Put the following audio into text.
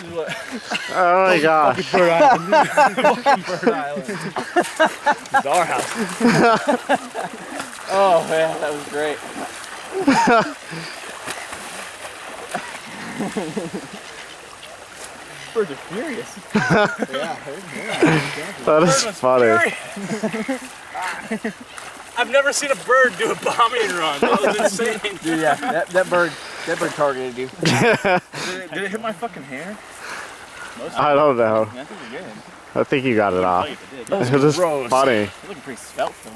is what. Oh my gosh. Bird Island. Fucking Bird Island. This is our house. Oh man, that was great. Birds are furious. Yeah. That is funny. I've never seen a bird do a bombing run. That was insane. Dude, yeah, that bird targeted you. Did it hit my fucking hair? I don't know. I think you're good. I think you got it off. It It was gross. funny. You're looking pretty svelte though.